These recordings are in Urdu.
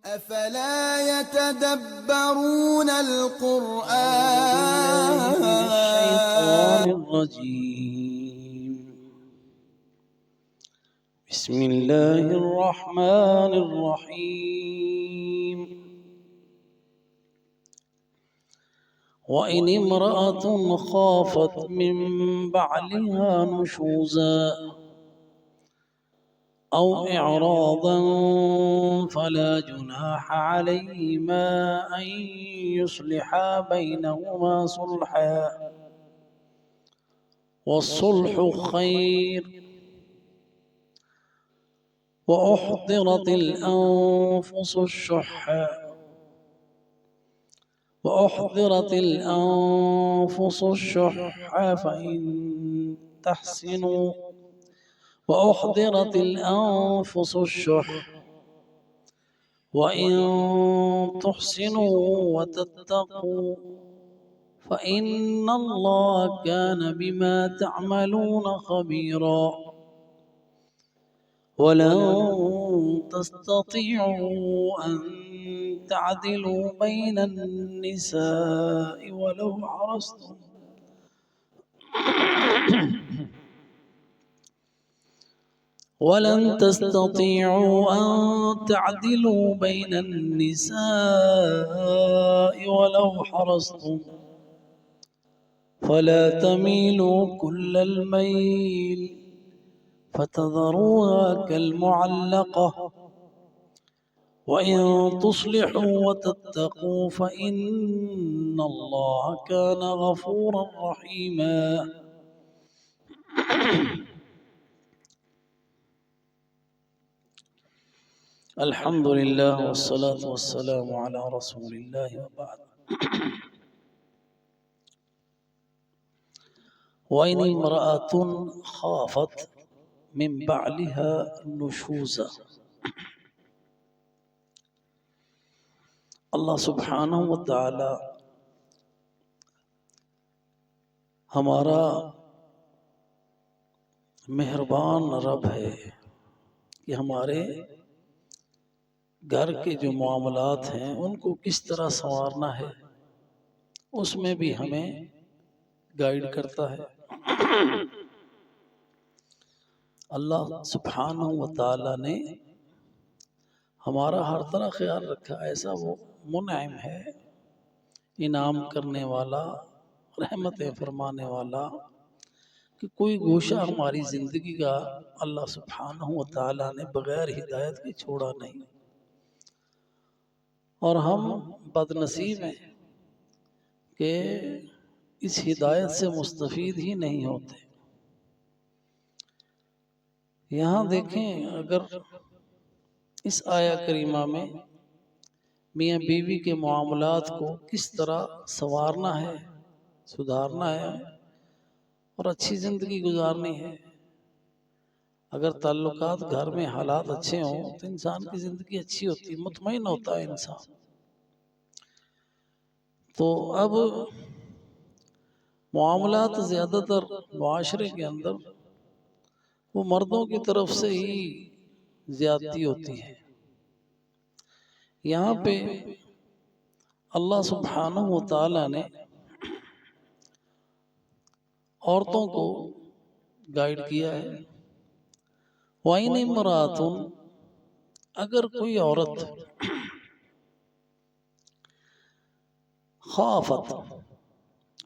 أفلا يتدبرون الشيطان القرآن الرجيم. بسم الله الرحمن الرحيم. وإن امرأة خافت من بعلها نشوزا أو إعراضا فلا جناح عليهما أن يصلحا بينهما صلحا والصلح خير. وأحضرت الأنفس الشح وإن تحسنوا وتتقوا فإن الله كان بما تعملون خبيرا. ولن تستطيعوا أن تعدلوا بين النساء ولو حرصتم فلا تميلوا كل الميل فتذروها كالمعلقة. وإن تصلحوا وتتقوا فإن الله كان غفورا رحيما. الحمد لله والصلاة والسلام على رسول الله وبعد. وإن امرأة خافت من بعلها نشوزا. اللہ سبحانہ و تعالی ہمارا مہربان رب ہے کہ ہمارے گھر کے جو معاملات ہیں ان کو کس طرح سنوارنا ہے اس میں بھی ہمیں گائیڈ کرتا ہے. اللہ سبحانہ و تعالی نے ہمارا ہر طرح خیال رکھا. ایسا وہ منعم ہے، انعام کرنے والا، رحمتیں فرمانے والا کہ کوئی گوشہ ہماری زندگی کا اللہ سبحانہ و تعالی نے بغیر ہدایت کے چھوڑا نہیں. اور ہم بد نصیب ہیں کہ اس ہدایت سے مستفید ہی نہیں ہوتے. یہاں دیکھیں، اگر اس آیہ کریمہ میں میاں بیوی کے معاملات کو کس طرح سنوارنا ہے، سدھارنا ہے اور اچھی زندگی گزارنی ہے. اگر تعلقات گھر میں حالات اچھے ہوں تو انسان کی زندگی اچھی ہوتی ہے، مطمئن ہوتا ہے انسان. تو اب معاملات زیادہ تر معاشرے کے اندر وہ مردوں کی طرف سے ہی زیادتی ہوتی ہے. یہاں پہ اللہ سبحانہ و تعالی نے عورتوں کو گائیڈ کیا ہے. وَإِنِ امْرَأَةٌ، اگر کوئی عورت خافت،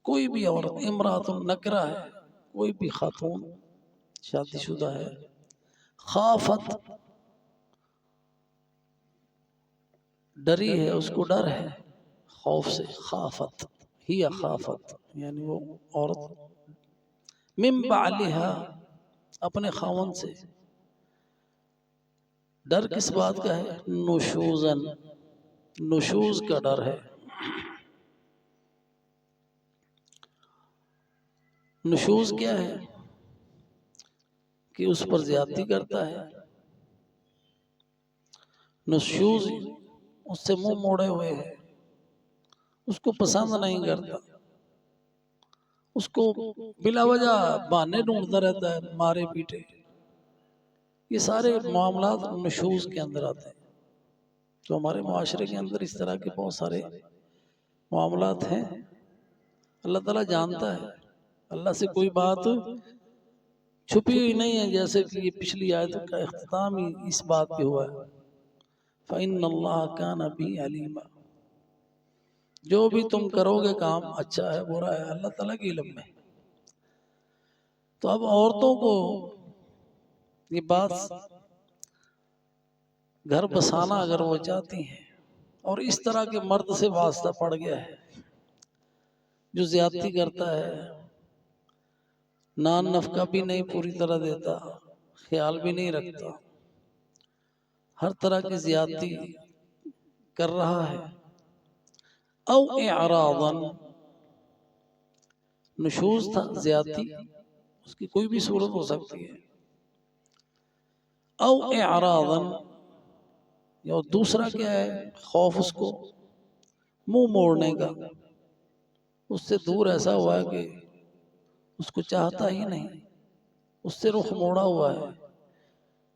کوئی بھی عورت، امرأة نکرہ ہے، کوئی بھی خاتون شادی شدہ ہے، خافت ڈری ہے، اس کو ڈر ہے خوف سے. خافت ہی خافت یعنی وہ عورت من بعلہا اپنے خاوند سے. ڈر کس بات کا ہے؟ نشوزن، نشوز کا ڈر ہے. نشوز کیا ہے؟ کہ اس پر زیادتی کرتا ہے. نشوز اس سے منہ موڑے ہوئے ہے، اس کو پسند نہیں کرتا، اس کو بلا وجہ بہانے ڈھونڈتا رہتا ہے، مارے پیٹے. یہ سارے معاملات نشوز کے اندر آتے ہیں. تو ہمارے معاشرے کے اندر اس طرح کے بہت سارے معاملات ہیں. اللہ تعالیٰ جانتا ہے، اللہ سے کوئی بات چھپی ہوئی نہیں ہے. جیسے کہ یہ پچھلی آیت کا اختتام ہی اس بات پہ ہوا ہے، فَإِنَّ اللَّهَ كَانَ بِي عَلِيمًا. جو بھی تم کرو گے کام، اچھا ہے برا ہے، اللہ تعالیٰ کے علم میں. تو اب عورتوں کو یہ بات گھر بسانا اگر وہ چاہتی ہیں، اور اس طرح کے مرد سے واسطہ پڑ گیا ہے جو زیادتی کرتا ہے، نان نفقہ بھی نہیں پوری طرح دیتا، خیال بھی نہیں رکھتا، ہر طرح کی زیادتی کر رہا ہے. او اعراضا، نشوز تھا زیادتی، اس کی کوئی بھی صورت ہو سکتی ہے. او اعراضا، یا دوسرا کیا ہے، خوف اس کو منہ موڑنے کا، اس سے دور ایسا ہوا ہے کہ اس کو چاہتا ہی نہیں، اس سے رخ موڑا ہوا ہے،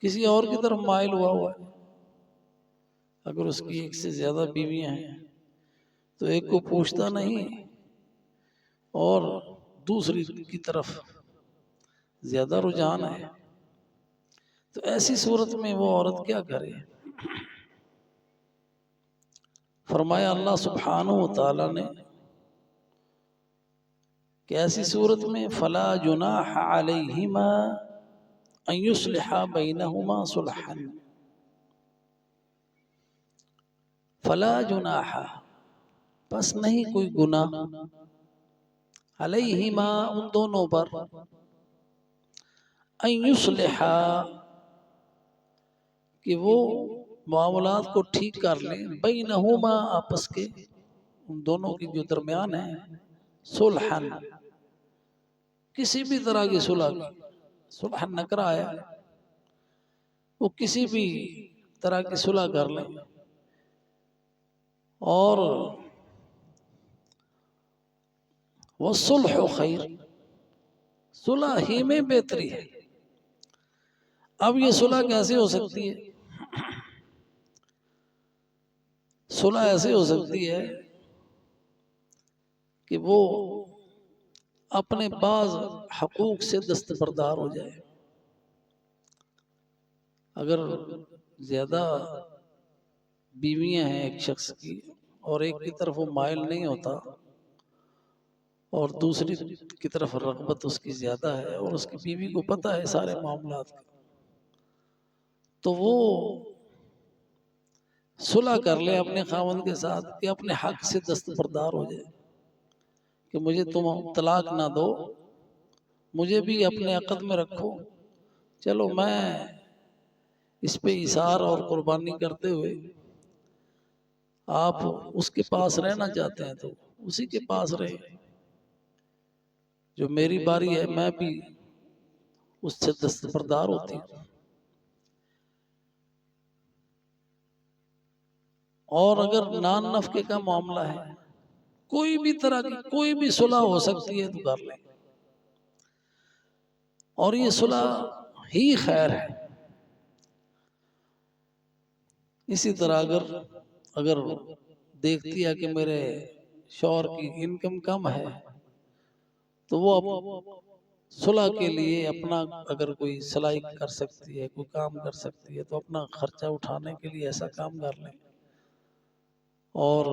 کسی اور کی طرف مائل ہوا ہے. اگر اس کی ایک سے زیادہ بیویاں ہیں تو ایک کو پوچھتا نہیں اور دوسری کی طرف زیادہ رجحان ہے. تو ایسی صورت میں وہ عورت کیا کرے؟ فرمایا اللہ سبحانہ وتعالی نے کہ ایسی صورت میں فلا جناح علیہما ان یصلحا بینہما صلحا. فلا جناح، بس نہیں کوئی گناہ، علیہما، ان دونوں پر، ان یصلحا، کہ وہ معاملات کو ٹھیک کر لیں، بینہما، آپس کے، ان دونوں کے جو درمیان ہے، صلحن، کسی بھی طرح کی صلح. صلحن نکرہ آیا، وہ کسی بھی طرح کی صلح کر لیں. اور والصلح خیر، صلح ہی میں بہتری ہے. اب یہ صلح کیسے ہو سکتی ہے؟ صلح ایسے ہو سکتی ہے کہ وہ اپنے بعض حقوق سے دستبردار ہو جائے. اگر زیادہ بیویاں ہیں ایک شخص کی اور ایک کی طرف وہ مائل نہیں ہوتا اور دوسری کی طرف رغبت اس کی زیادہ ہے اور اس کی بیوی کو پتہ ہے سارے معاملات کا، تو وہ صلح کر لے اپنے خاوند کے ساتھ کہ اپنے حق سے دستبردار ہو جائے کہ مجھے تم طلاق نہ دو، مجھے بھی اپنے عقد میں رکھو. چلو میں اس پہ اثار اور قربانی کرتے ہوئے آپ اس کے پاس رہنا چاہتے ہیں تو اسی کے پاس رہے، جو میری باری ہے میں بھی اس سے دستبردار ہوتی ہوں. اور اگر نان نفقے کا معاملہ ہے، کوئی بھی طرح کی کوئی بھی صلح ہو سکتی ہے تو کر لیں، اور یہ صلح ہی خیر ہے. اسی طرح اگر دیکھتی ہے کہ میرے شوہر کی انکم کم ہے تو وہ صلح کے لیے اپنا اگر کوئی سلائی کر سکتی ہے، کوئی کام کر سکتی ہے تو اپنا خرچہ اٹھانے کے لیے ایسا کام کر لیں اور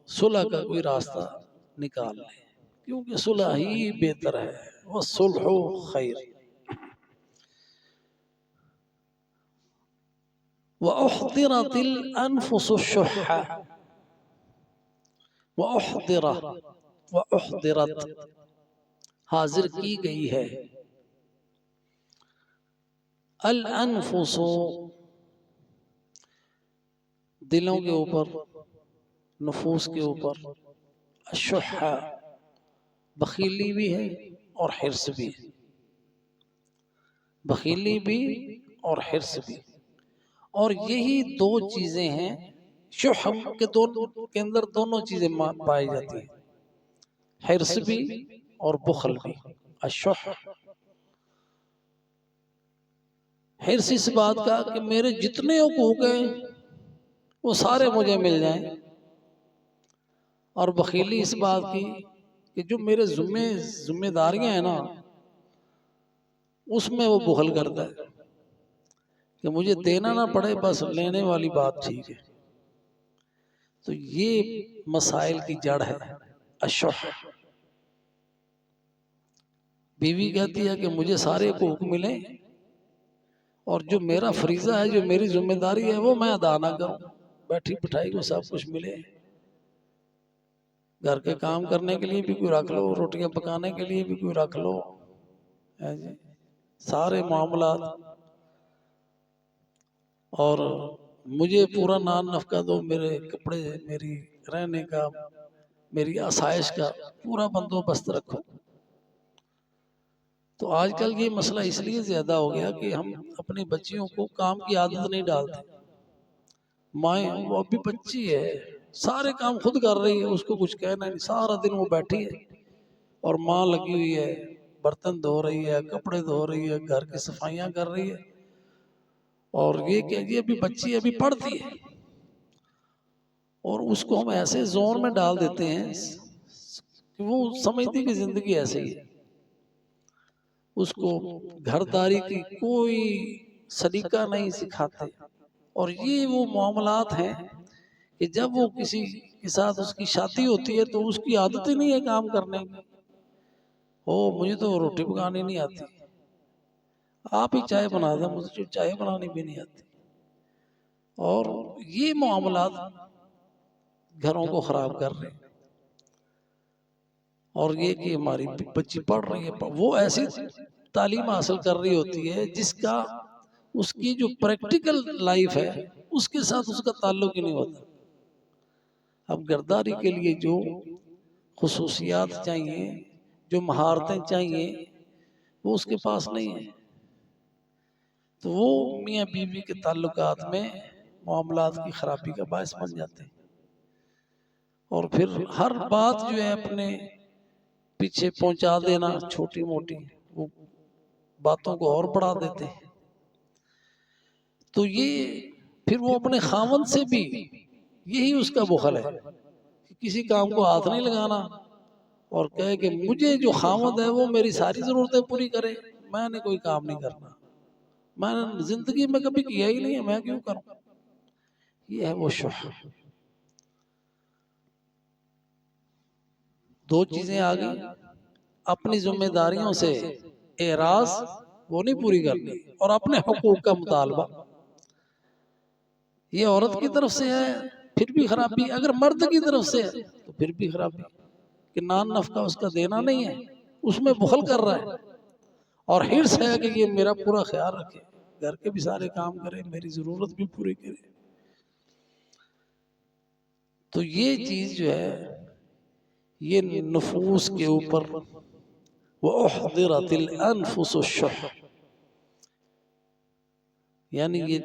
صلح کا کوئی راستہ نکال لیں، کیونکہ صلح ہی بہتر ہے. والصلح خیر. وَأُحْضِرَتِ الْأَنفُسُ الشُّحَّ، وَأُحْضِرَتْ، حاضر کی گئی ہے، الانفس، دلوں کے اوپر، نفوس کے اوپر، الشح، بخیلی بھی ہے اور حرص بھی ہے. بخیلی بھی اور حرص بھی، اور یہی دو چیزیں ہیں شح کے اندر، دونوں چیزیں پائی جاتی ہیں، حرص بھی اور بخل بھی. الشح، حرص اس بات کا کہ میرے جتنے حقوق ہیں وہ سارے مجھے مل جائیں، اور بخیلی اس بات کی کہ جو میرے ذمہ داریاں ہیں نا اس میں وہ بخل کرتا ہے کہ مجھے دینا نہ پڑے، بس لینے والی بات ٹھیک ہے۔ تو یہ مسائل کی جڑ ہے الشح۔ بیوی کہتی ہے کہ مجھے سارے حقوق ملیں اور جو میرا فریضہ ہے، جو میری ذمہ داری ہے وہ میں ادا نہ کروں، بیٹھی بٹھائی کو سب کچھ ملے، گھر کے کام کرنے کے لیے بھی کوئی رکھ لو، روٹیاں پکانے کے لیے بھی کوئی رکھ لو، سارے معاملات، اور مجھے پورا نان نفقہ دو، میرے کپڑے، میری رہنے کا، میری آسائش کا پورا بندوبست رکھو۔ تو آج کل یہ مسئلہ اس لیے زیادہ ہو گیا کہ ہم اپنی بچیوں کو کام کی عادت نہیں ڈالتے۔ مائیں وہ ابھی بچی ہے، سارے کام خود کر رہی ہے، اس کو کچھ کہنا نہیں، سارا دن وہ بیٹھی ہے اور ماں لگی ہوئی ہے، برتن دھو رہی ہے، کپڑے دھو رہی ہے، گھر کی صفائیاں کر رہی ہے، اور یہ کہ یہ ابھی بچی ابھی پڑھتی ہے، اور اس کو ہم ایسے زون میں ڈال دیتے ہیں کہ وہ سمجھتی کہ زندگی ایسے ہی ہے، اس کو گھرداری کی کوئی سلیقہ نہیں سکھاتے۔ اور یہ وہ معاملات ہیں کہ جب وہ کسی کے ساتھ اس کی شادی ہوتی ہے تو اس کی عادت ہی نہیں ہے کام کرنے کی، مجھے تو روٹی پکانی نہیں آتی، آپ ہی چائے بنا دیں، مجھے چائے بنانی بھی نہیں آتی۔ اور یہ معاملات گھروں کو خراب کر رہے ہیں۔ اور یہ کہ ہماری بچی پڑھ رہی ہے، وہ ایسی تعلیم حاصل کر رہی ہوتی ہے جس کا اس کی جو پریکٹیکل لائف ہے اس کے ساتھ اس کا تعلق ہی نہیں ہوتا۔ اب گھرداری کے لیے جو خصوصیات چاہیے، جو مہارتیں چاہیے، وہ اس کے پاس نہیں ہیں، تو وہ میاں بیوی کے تعلقات میں معاملات کی خرابی کا باعث بن جاتے ہیں۔ اور پھر ہر بات جو ہے اپنے پیچھے پہنچا دینا، چھوٹی موٹی وہ باتوں کو اور بڑھا دیتے ہیں۔ تو یہ پھر وہ اپنے خاوند سے بھی یہی اس کا بخل ہے کہ کسی کام کو ہاتھ نہیں لگانا، اور کہے کہ مجھے جو خاوند ہے وہ میری ساری ضرورتیں پوری کرے، میں نے کوئی کام نہیں کرنا، میں نے زندگی میں کبھی کیا ہی نہیں ہے، میں کیوں کروں۔ یہ ہے وہ شح۔ دو چیزیں آ گئی، اپنی ذمہ داریوں سے اعراض، وہ نہیں پوری کرنی، اور اپنے حقوق کا مطالبہ۔ یہ عورت کی طرف سے ہے پھر بھی خرابی، اگر مرد کی طرف سے ہے تو پھر بھی خرابی، کہ نان نفقہ اس کا دینا نہیں ہے، اس میں بخل کر رہا ہے، اور حرص ہے کہ یہ میرا پورا خیال رکھے، گھر کے بھی سارے کام کرے، میری ضرورت بھی پوری کرے۔ تو یہ چیز جو ہے یہ نفوس کے اوپر وَأُحْضِرَتِ الْأَنفُسُ الشُّحَّ، یعنی یہ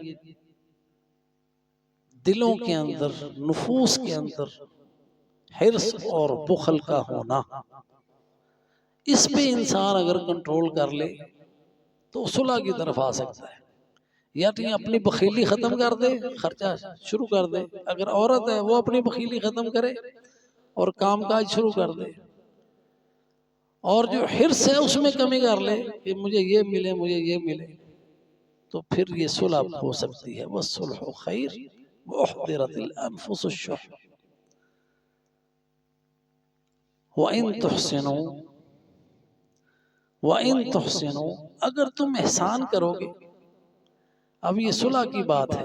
دلوں کے اندر، نفوس کے اندر حرص اور بخل کا ہونا، اس پہ انسان اگر کنٹرول کر لے تو صلح کی طرف آ سکتا ہے، یا تو اپنی بخیلی ختم کر دے، خرچہ شروع کر دے، اگر عورت ہے وہ اپنی بخیلی ختم کرے اور کام کاج شروع کر دے، اور جو حرص ہے اس میں کمی کر لے کہ مجھے یہ ملے، مجھے یہ ملے، تو پھر یہ صلح ہو سکتی ہے۔ وَالصُّلْحُ خَيْرٌ وَأُحْضِرَتِ الْأَنفُسُ الشُّحَّ وَإِن تُحْسِنُوا، وَإِن تُحْسِنُوا، اگر تم احسان کرو گے۔ اب یہ صلح کی بات ہے،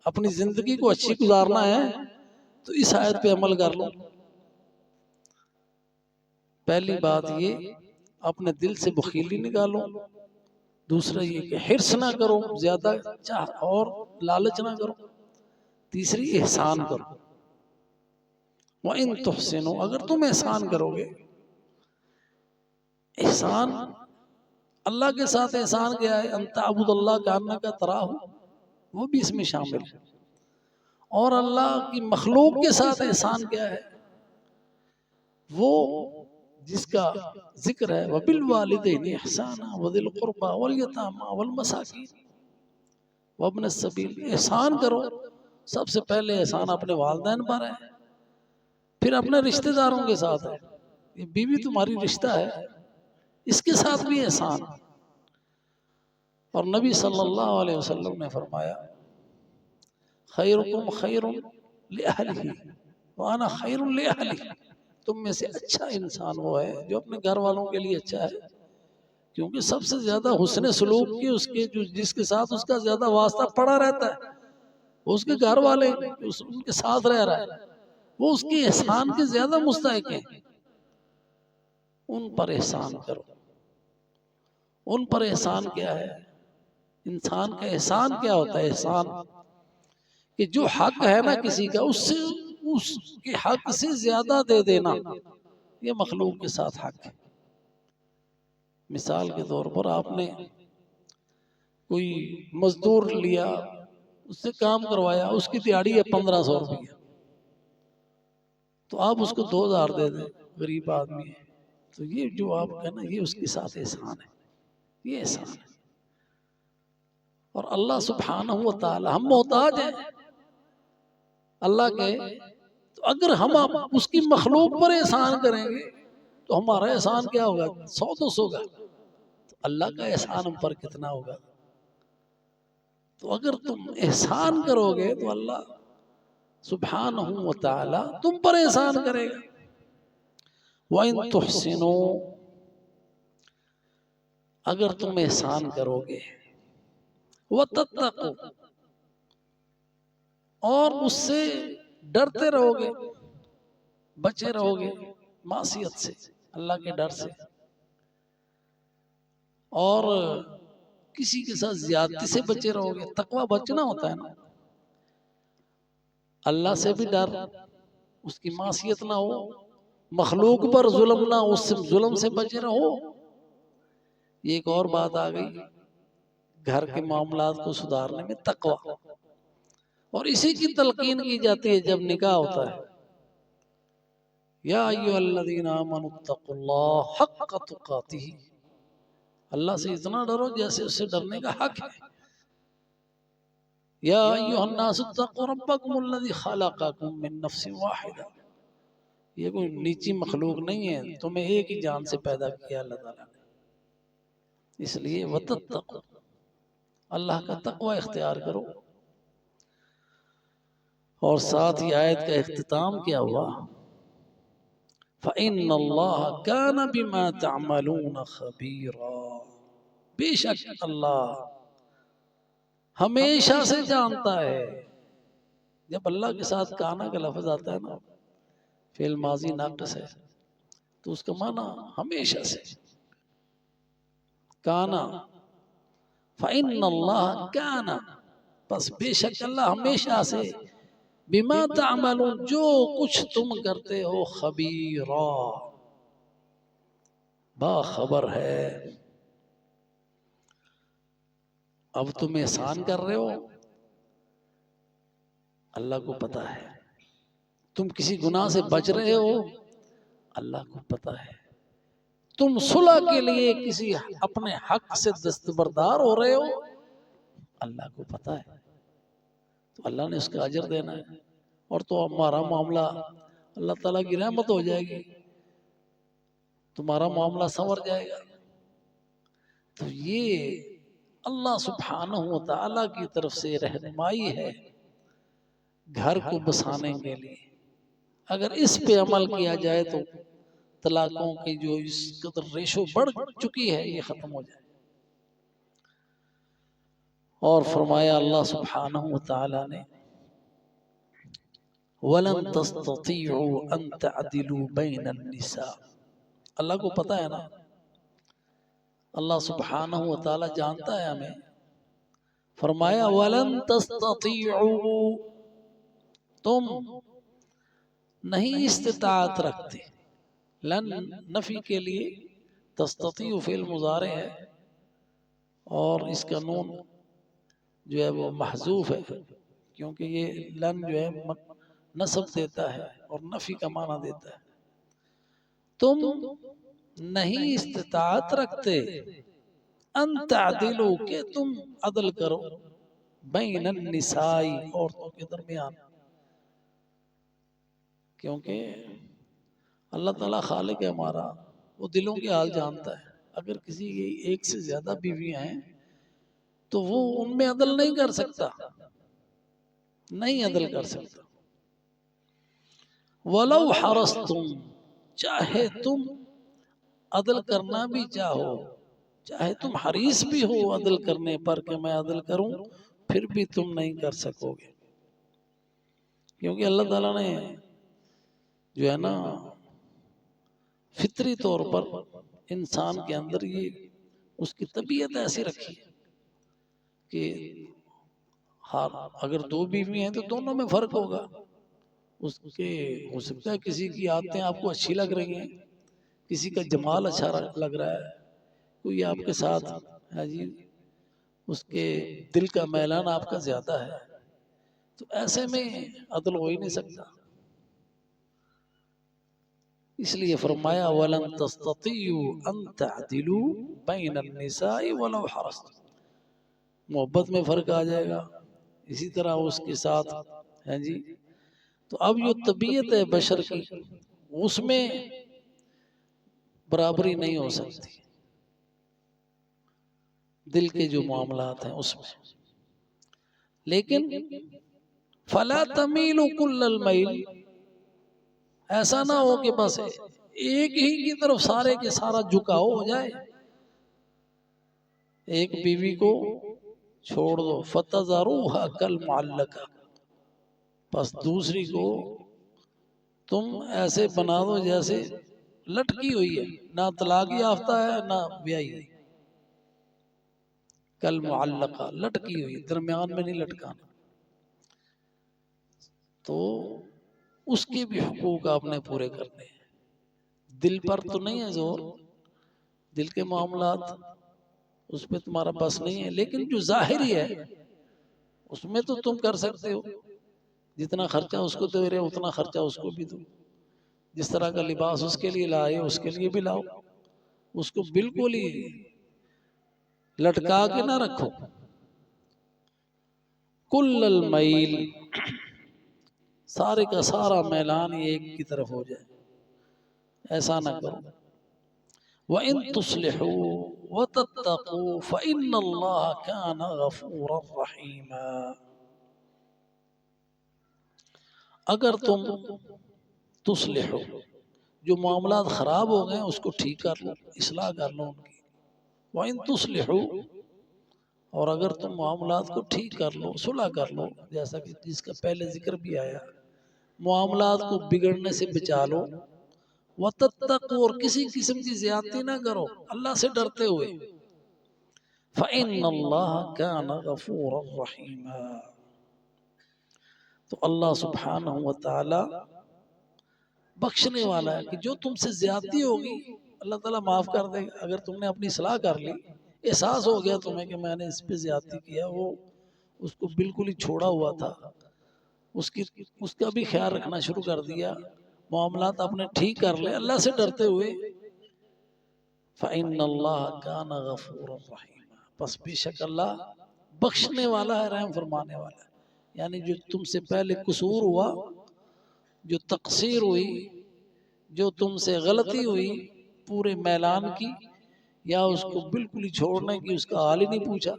اپنی زندگی کو اچھی گزارنا ہے تو اس آیت پہ عمل کر لو۔ پہلی بات یہ اپنے دل سے بخیلی نکالو، دوسرا یہ کہ حرص نہ کرو، زیادہ چاہ اور لالچ نہ کرو، تیسری احسان کرو۔ وَإِن تُحْسِنُوا، اگر تم احسان کرو گے۔ احسان اللہ کے ساتھ احسان کیا ہے؟ أَن تَعْبُدَ اللَّهَ كَأَنَّكَ تَرَاهُ، وہ بھی اس میں شامل ہے۔ اور اللہ کی مخلوق کے ساتھ احسان کیا ہے؟ وہ جس کا ذکر ہے وَبِالْوَالِدَيْنِ إِحْسَانًا وَذِي الْقُرْبَى وَالْيَتَامَى وَالْمَسَاكِينِ وَابْنِ السَّبِيلِ، احسان کرو سب سے پہلے احسان اپنے والدین پر ہے، پھر اپنے رشتہ داروں کے ساتھ ہے. یہ بیوی تمہاری رشتہ ہے، اس کے ساتھ بھی احسان. اور نبی صلی اللہ علیہ وسلم نے فرمایا خیرکم خیر لأہلہ وانا خیر لأہلی. تم میں سے اچھا انسان وہ ہے جو اپنے گھر والوں کے لیے اچھا ہے، کیونکہ سب سے زیادہ حسن سلوک کی اس کے جس کے ساتھ اس کا زیادہ واسطہ پڑا رہتا ہے اس کے گھر والے، ان کے ساتھ رہ رہا ہے، وہ اس کے احسان کے زیادہ مستحق ہیں. ان پر احسان کرو. ان پر احسان کیا ہے؟ انسان کا احسان کیا ہوتا ہے؟ احسان کہ جو حق ہے نا کسی کا، اس کے حق سے زیادہ دے دینا، یہ مخلوق کے ساتھ حق ہے. مثال کے طور پر آپ نے کوئی مزدور لیا، اس سے کام کروایا، اس کی دیہاڑی ہے 1500 روپیہ، تو آپ اس کو 2000 دے دیں، غریب آدمی ہے، تو یہ جو آپ کا نا یہ اس کے ساتھ احسان ہے، یہ احسان ہے. اور اللہ سبحانہ و تعالی، ہم محتاج ہیں اللہ کے، تو اگر ہم اس کی مخلوق پر احسان کریں گے تو ہمارا احسان کیا ہوگا؟ 100-200 کا. تو اللہ کا احسان ہم پر کتنا ہوگا؟ تو اگر تم احسان کرو گے تو اللہ سبحانہ و تعالی تم پر احسان کرے گا. وَإِن تُحْسِنُوا، اگر تم احسان کرو گے، وَتَتَّقُوا، اور اس سے ڈرتے رہو گے، بچے رہو گے معصیت سے، اللہ کے ڈر سے، اور کسی کے ساتھ زیادتی سے بچے رہو گے. تقوی بچنا ہوتا ہے نا، اللہ سے بھی ڈر، اس کی معصیت نہ ہو، مخلوق پر ظلم نہ، اس سے ظلم سے بچے رہو. یہ ایک اور بات آ گئی گھر کے معاملات کو سدھارنے میں، تقوی. اور اسی کی تلقین کی جاتی ہے جب نکاح ہوتا ہے. یا ایھا الذین آمنوا اتقوا اللہ حق تقاتہ، اللہ سے اتنا ڈرو جیسے اس سے ڈرنے کا حق ہے. یا ایھا الناس اتقوا ربکم الذی خلقکم من نفس واحدہ، یہ کوئی نیچی مخلوق نہیں ہے، تمہیں ایک ہی جان سے پیدا کیا اللہ تعالیٰ نے. اس لیے وتتقوا، اللہ کا تقوی اختیار کرو. اور ساتھ ہی آیت کا اختتام کیا ہوا؟ فَإِنَّ اللَّهَ كَانَ بِمَا تَعْمَلُونَ خَبِيرًا، بے شک اللہ ہمیشہ سے جانتا ہے. جب اللہ کے ساتھ کانا کا لفظ آتا ہے نا، فعل ماضی ناقص ہے، تو اس کا معنی ہمیشہ سے کانا. فَإِنَّ اللَّهَ كَانَ، بس بے شک اللہ ہمیشہ سے، بما تعملون، جو کچھ تم کرتے ہو، خبیرا، باخبر ہے. اب تم احسان کر رہے ہو، اللہ کو پتا ہے. تم کسی گناہ سے بچ رہے ہو، اللہ کو پتا ہے. تم صلح کے لیے کسی اپنے حق سے دستبردار ہو رہے ہو، اللہ کو پتا ہے. تو اللہ نے اس کا اجر دینا ہے. اور تو ہمارا معاملہ اللہ تعالیٰ کی رحمت ہو جائے گی، تمہارا معاملہ سنور جائے گا. تو یہ اللہ سبحانہ و تعالیٰ کی طرف سے رہنمائی ہے گھر کو بسانے کے لیے. اگر اس پہ عمل کیا جائے تو طلاقوں کی جو اس قدر ریشو بڑھ چکی ہے یہ ختم ہو جائے. اور فرمایا اللہ سبحانہ و تعالیٰ نے وَلَن تَسْتَطِيعُوا أَن تَعْدِلُوا بَيْنَ النِّسَاءِ، اللہ کو پتا ہے نا، اللہ سبحانہ و تعالیٰ جانتا ہے ہمیں. فرمایا وَلَن تَسْتَطِيعُوا، تم نہیں استطاعت رکھتے. لن نفی کے لیے، تستطیع فعل مضارع ہے، اور اس کا نون جو ہے وہ محذوف ہے، کیونکہ یہ لن جو ہے نصب دیتا ہے اور نفی کا معنی دیتا ہے. تم نہیں استطاعت رکھتے ان تعدلوا، کہ تم عدل کرو، بین النساء، عورتوں کے درمیان، کیونکہ اللہ تعالیٰ خالق ہے ہمارا، وہ دلوں کے حال جانتا ہے۔ اگر کسی کی ایک سے زیادہ بیویاں ہیں تو وہ ان میں عدل نہیں کر سکتا، نہیں عدل کر سکتا۔ وَلَوْ حَرَصْتُمْ، چاہے تم عدل کرنا بھی چاہو، چاہے تم حریص بھی ہو عدل کرنے پر کہ میں عدل کروں، پھر بھی تم نہیں کر سکو گے، کیونکہ اللہ تعالیٰ نے جو ہے نا فطری طور پر انسان کے اندر یہ اس کی طبیعت ایسی رکھی ہے کہ اگر دو بیوی ہیں تو دونوں میں فرق ہوگا۔ اس کے ہو سکتا ہے کسی کی عادتیں آپ کو اچھی لگ رہی ہیں، کسی کا جمال اچھا لگ رہا ہے، کوئی آپ کے ساتھ جی اس کے دل کا میلان آپ کا زیادہ ہے، تو ایسے میں عدل ہو ہی نہیں سکتا۔ اس لیے فرمایا وَلَن تَسْتَطِيعُوا أَن تَعْدِلُوا بَيْنَ النِّسَاءِ وَلَوْ حَرَصْتُمْ، محبت میں فرق آ جائے گا، اسی طرح اس کے ساتھ ہے جی۔ تو اب جو طبیعت ہے بشر کی، اس میں برابری نہیں ہو سکتی، دل کے جو معاملات ہیں اس میں، لیکن فَلَا تَمِيلُوا كُلَّ الْمَيْلِ، ایسا نہ ہو کہ بس ایک ہی کی طرف سارے کے سارا جھکاؤ ہو جائے، ایک بیوی کو چھوڑ دو فَتَذَرُوهَا كَالْمُعَلَّقَةِ، بس دوسری کو تم ایسے بنا دو جیسے لٹکی ہوئی ہے، نہ طلاق یافتہ ہے نہ بیائی ہے، کالمعلقہ، لٹکی ہوئی، درمیان میں نہیں لٹکانا۔ تو اس کے بھی حقوق آپ نے پورے کرنے ہیں، دل پر تو نہیں ہے زور، دل کے معاملات اس پہ تمہارا بس نہیں ہے، لیکن جو ظاہری ہے اس میں تو تم کر سکتے ہو، جتنا خرچہ اس کو دے رہے ہو اتنا خرچہ اس کو بھی دو، جس طرح کا لباس اس کے لیے لائے اس کے لیے بھی لاؤ، اس کو بالکل ہی لٹکا کے نہ رکھو۔ کل المیل، سارے کا سارا میلان ایک کی طرف ہو جائے، ایسا نہ کرو۔ وَإِن تُصْلِحُوا وَتَتَّقُوا فَإِنَّ اللَّهَ كَانَ غَفُورًا رَحِيمًا، اگر تم تصلحو، جو معاملات خراب ہو گئے اس کو ٹھیک کر لو، اصلاح کر لو ان کی۔ وَإِن تُصْلِحُوا، اور اگر تم معاملات کو ٹھیک کر لو، صلح کر لو، جیسا کہ جس کا پہلے ذکر بھی آیا، معاملات کو بگڑنے سے بچا لو، وَتَتَّقُوا، اور کسی قسم کی زیادتی نہ کرو اللہ سے ڈرتے ہوئے، فَإِنَّ اللَّهَ كَانَ غَفُورًا رَحِيمًا، تو اللہ سبحانہ وتعالی بخشنے والا ہے کہ جو تم سے زیادتی ہوگی اللہ تعالیٰ معاف کر دے گا۔ اگر تم نے اپنی اصلاح کر لی، احساس ہو گیا تمہیں کہ میں نے اس پہ زیادتی کیا، وہ اس کو بالکل ہی چھوڑا ہوا تھا، اس کا بھی خیال رکھنا شروع کر دیا، معاملات اپنے ٹھیک کر لے اللہ سے ڈرتے ہوئے، فَإِنَّ اللَّهَ كَانَ غَفُورًا رَحِيمًا، پس بے شک اللہ بخشنے والا ہے، رحم فرمانے والا ہے۔ یعنی جو تم سے پہلے قصور ہوا، جو تقصیر ہوئی، جو تم سے غلطی ہوئی پورے میلان کی، یا اس کو بالکل ہی چھوڑنے کی اس کا حال ہی نہیں پوچھا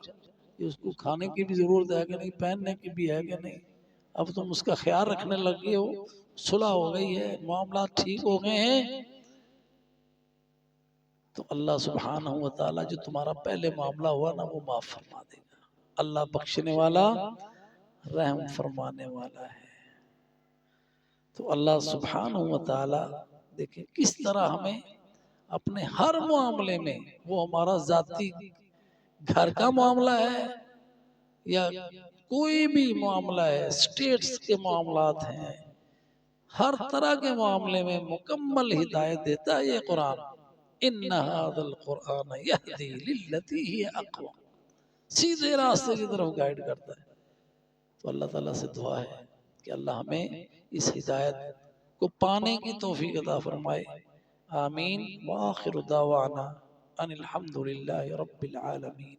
کہ اس کو کھانے کی بھی ضرورت ہے کہ نہیں، پہننے کی بھی ہے کہ نہیں، اب تم اس کا خیال رکھنے لگے ہو، صلح ہو گئی ہے، معاملات ٹھیک ہو گئے ہیں، تو اللہ سبحانہ وتعالی جو تمہارا پہلے معاملہ ہوا نا وہ معاف فرما دے گا۔ اللہ بخشنے والا، رحم فرمانے والا ہے۔ تو اللہ سبحانہ وتعالی دیکھیں کس طرح ہمیں اپنے ہر معاملے میں، وہ ہمارا ذاتی گھر کا معاملہ ہے یا کوئی بھی معاملہ ہے، اسٹیٹس کے معاملات ہیں، ہر طرح کے معاملے میں مکمل ہدایت دیتا ہے یہ قرآن۔ ان ھذا القرآن یہدی للتی ہی اقوم، سیدھے راستے کی طرف گائیڈ کرتا ہے۔ تو اللہ تعالیٰ سے دعا ہے کہ اللہ ہمیں اس ہدایت کو پانے کی توفیق عطا فرمائے، آمین۔ وآخر دعوانا ان الحمد للہ رب العالمین۔